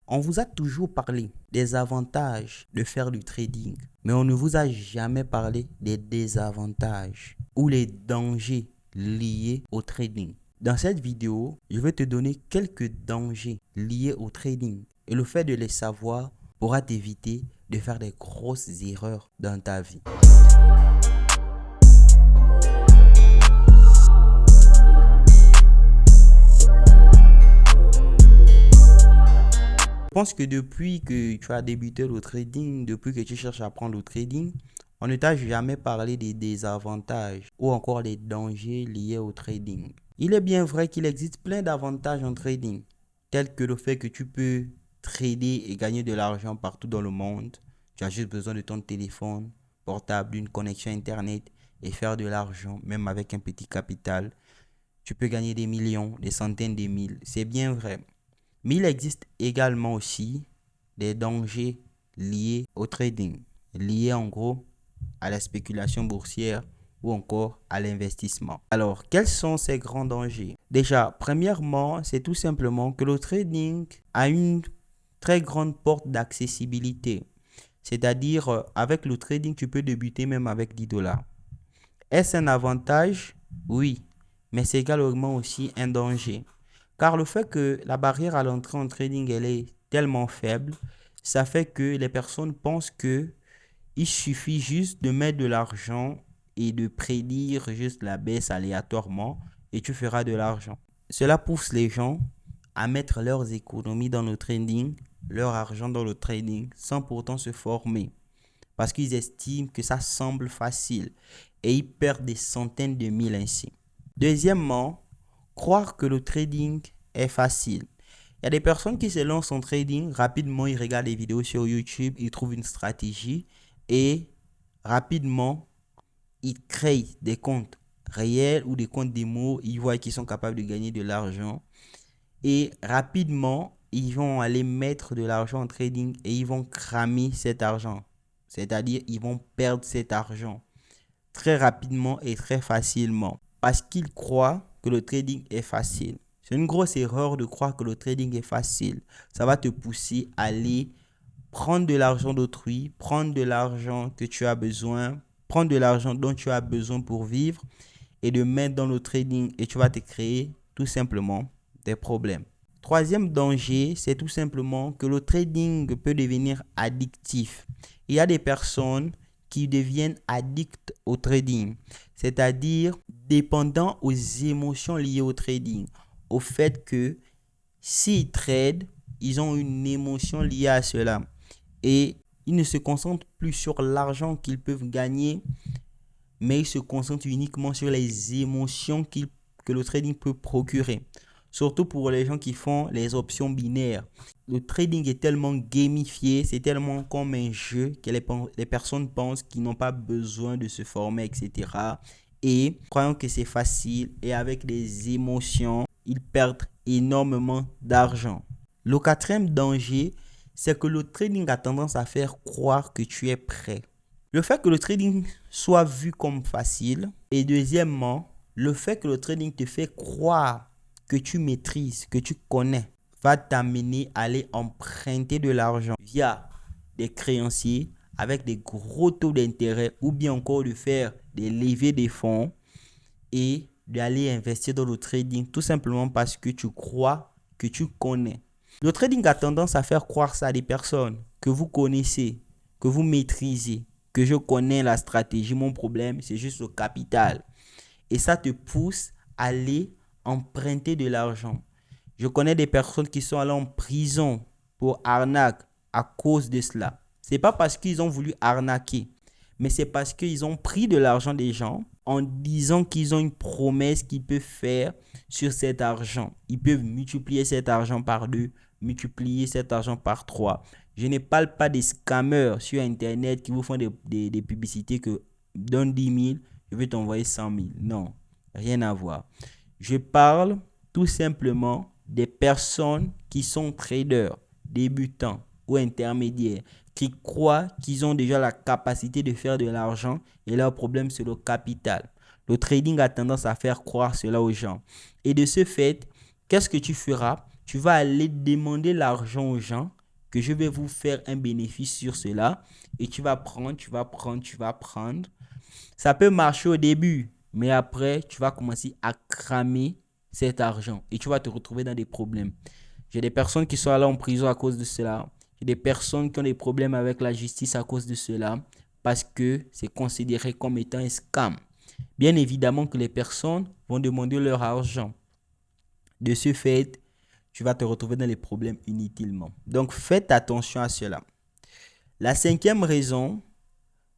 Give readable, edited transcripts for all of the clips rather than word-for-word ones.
On vous a toujours parlé des avantages de faire du trading, mais on ne vous a jamais parlé des désavantages ou les dangers liés au trading. Dans cette vidéo, je vais te donner quelques dangers liés au trading et le fait de les savoir pourra t'éviter de faire des grosses erreurs dans ta vie. Je pense que depuis que tu as débuté le trading, depuis que tu cherches à apprendre le trading, on ne t'a jamais parlé des désavantages ou encore des dangers liés au trading. Il est bien vrai qu'il existe plein d'avantages en trading, tels que le fait que tu peux trader et gagner de l'argent partout dans le monde. Tu as juste besoin de ton téléphone portable, d'une connexion Internet et faire de l'argent, même avec un petit capital. Tu peux gagner des millions, des centaines de mille. C'est bien vrai. Mais il existe également aussi des dangers liés au trading, liés en gros à la spéculation boursière ou encore à l'investissement. Alors, quels sont ces grands dangers? Déjà, premièrement, c'est tout simplement que le trading a une très grande porte d'accessibilité. C'est-à-dire, avec le trading, tu peux débuter même avec 10 $. Est-ce un avantage? Oui, mais c'est également aussi un danger. Car le fait que la barrière à l'entrée en trading, elle est tellement faible, ça fait que les personnes pensent que il suffit juste de mettre de l'argent et de prédire juste la baisse aléatoirement et tu feras de l'argent. Cela pousse les gens à mettre leurs économies dans le trading, leur argent dans le trading, sans pourtant se former. Parce qu'ils estiment que ça semble facile et ils perdent des centaines de mille ainsi. Deuxièmement, croire que le trading est facile. Il y a des personnes qui se lancent en trading, rapidement ils regardent des vidéos sur YouTube, ils trouvent une stratégie et rapidement ils créent des comptes réels ou des comptes démo, ils voient qu'ils sont capables de gagner de l'argent et rapidement ils vont aller mettre de l'argent en trading et ils vont cramer cet argent. C'est-à-dire ils vont perdre cet argent très rapidement et très facilement parce qu'ils croient que le trading est facile. C'est une grosse erreur de croire que le trading est facile. Ça va te pousser à aller prendre de l'argent d'autrui, prendre de l'argent que tu as besoin, prendre de l'argent dont tu as besoin pour vivre et de mettre dans le trading et tu vas te créer tout simplement des problèmes. Troisième danger, c'est tout simplement que le trading peut devenir addictif. Il y a des personnes qui deviennent addicts au trading, c'est-à-dire dépendants aux émotions liées au trading, au fait que s'ils tradent, ils ont une émotion liée à cela et ils ne se concentrent plus sur l'argent qu'ils peuvent gagner, mais ils se concentrent uniquement sur les émotions que le trading peut procurer. Surtout pour les gens qui font les options binaires. Le trading est tellement gamifié, c'est tellement comme un jeu que les personnes pensent qu'ils n'ont pas besoin de se former, etc. Et croyant que c'est facile et avec des émotions, ils perdent énormément d'argent. Le quatrième danger, c'est que le trading a tendance à faire croire que tu es prêt. Le fait que le trading soit vu comme facile et deuxièmement, le fait que le trading te fait croire que tu maîtrises, que tu connais, va t'amener à aller emprunter de l'argent via des créanciers avec des gros taux d'intérêt ou bien encore de faire des levées de fonds et d'aller investir dans le trading tout simplement parce que tu crois que tu connais. Le trading a tendance à faire croire ça à des personnes que vous connaissez, que vous maîtrisez, que je connais la stratégie, mon problème c'est juste le capital. Et ça te pousse à aller emprunter de l'argent. Je connais des personnes qui sont allées en prison pour arnaque à cause de cela. C'est pas parce qu'ils ont voulu arnaquer, mais c'est parce qu'ils ont pris de l'argent des gens en disant qu'ils ont une promesse qu'ils peuvent faire sur cet argent. Ils peuvent multiplier cet argent par 2, multiplier cet argent par 3. Je ne parle pas des scammers sur Internet qui vous font des publicités que donne 10 000, je vais t'envoyer 100 000. Non, rien à voir. Je parle tout simplement des personnes qui sont traders, débutants ou intermédiaires, qui croient qu'ils ont déjà la capacité de faire de l'argent et leur problème c'est le capital. Le trading a tendance à faire croire cela aux gens. Et de ce fait, qu'est-ce que tu feras? tu vas aller demander l'argent aux gens que je vais vous faire un bénéfice sur cela et tu vas prendre. Ça peut marcher au début, mais après, tu vas commencer à cramer cet argent et tu vas te retrouver dans des problèmes. J'ai des personnes qui sont allées en prison à cause de cela. J'ai des personnes qui ont des problèmes avec la justice à cause de cela parce que c'est considéré comme étant un scam. Bien évidemment que les personnes vont demander leur argent. De ce fait, tu vas te retrouver dans les problèmes inutilement. Donc, faites attention à cela. La cinquième raison,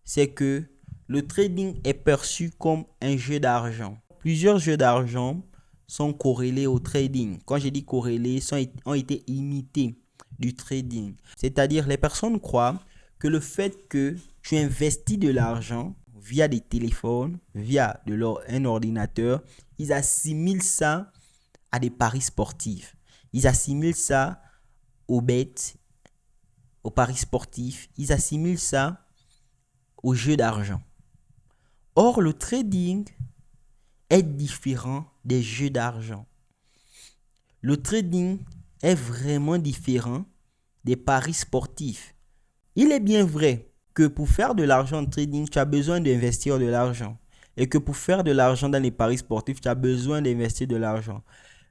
c'est que le trading est perçu comme un jeu d'argent. Plusieurs jeux d'argent sont corrélés au trading. Quand je dis corrélés, ont été imités du trading. C'est-à-dire, les personnes croient que le fait que tu investis de l'argent via des téléphones, via un ordinateur, ils assimilent ça à des paris sportifs. Ils assimilent ça aux bêtes, aux paris sportifs. Ils assimilent ça aux jeux d'argent. Or, le trading est différent des jeux d'argent. Le trading est vraiment différent des paris sportifs. Il est bien vrai que pour faire de l'argent en trading, tu as besoin d'investir de l'argent. Et que pour faire de l'argent dans les paris sportifs, tu as besoin d'investir de l'argent.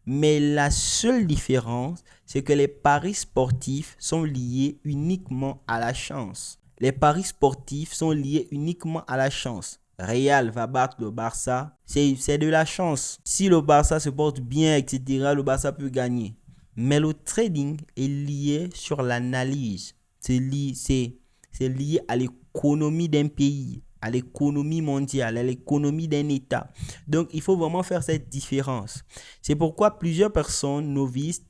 Mais la seule différence, c'est que les paris sportifs sont liés uniquement à la chance. Les paris sportifs sont liés uniquement à la chance. Real va battre le Barça, c'est de la chance. Si le Barça se porte bien, etc., le Barça peut gagner. Mais le trading est lié sur l'analyse. C'est lié à l'économie d'un pays, à l'économie mondiale, à l'économie d'un État. Donc, il faut vraiment faire cette différence. C'est pourquoi plusieurs personnes novices,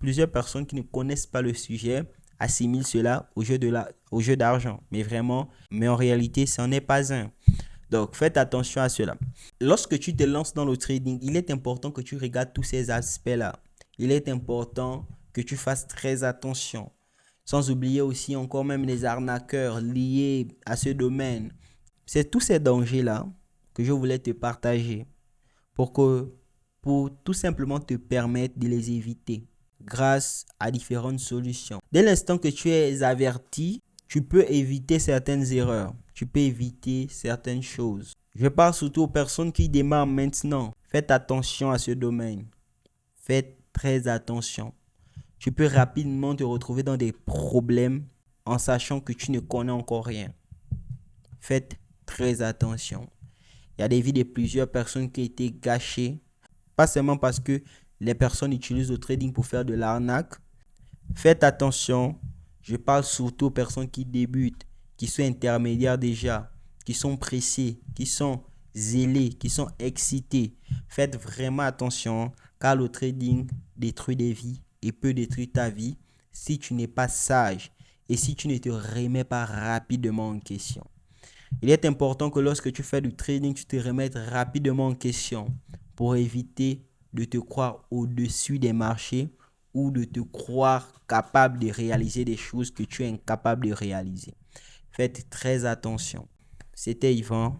plusieurs personnes qui ne connaissent pas le sujet, assimilent cela au jeu d'argent. Mais en réalité, ce n'en est pas un. Donc, faites attention à cela. Lorsque tu te lances dans le trading, il est important que tu regardes tous ces aspects-là. Il est important que tu fasses très attention. Sans oublier aussi encore même les arnaqueurs liés à ce domaine. C'est tous ces dangers-là que je voulais te partager pour tout simplement te permettre de les éviter grâce à différentes solutions. Dès l'instant que tu es averti, tu peux éviter certaines erreurs. Tu peux éviter certaines choses. Je parle surtout aux personnes qui démarrent maintenant. Faites attention à ce domaine. Faites très attention. Tu peux rapidement te retrouver dans des problèmes en sachant que tu ne connais encore rien. Faites très attention. Il y a des vies de plusieurs personnes qui ont été gâchées. Pas seulement parce que les personnes utilisent le trading pour faire de l'arnaque. Faites attention. Je parle surtout aux personnes qui débutent, qui sont intermédiaires déjà, qui sont pressés, qui sont zélés, qui sont excités. Faites vraiment attention car le trading détruit des vies et peut détruire ta vie si tu n'es pas sage et si tu ne te remets pas rapidement en question. Il est important que lorsque tu fais du trading, tu te remettes rapidement en question pour éviter de te croire au-dessus des marchés ou de te croire capable de réaliser des choses que tu es incapable de réaliser. Faites très attention. C'était Yvan.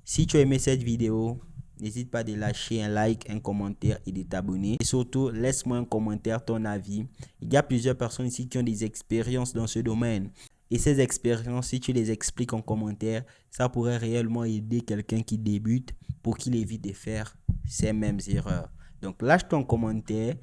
Si tu as aimé cette vidéo, n'hésite pas de lâcher un like, un commentaire et de t'abonner. Et surtout, laisse-moi un commentaire, ton avis. Il y a plusieurs personnes ici qui ont des expériences dans ce domaine. Et ces expériences, si tu les expliques en commentaire, ça pourrait réellement aider quelqu'un qui débute pour qu'il évite de faire ces mêmes erreurs. Donc, lâche ton commentaire.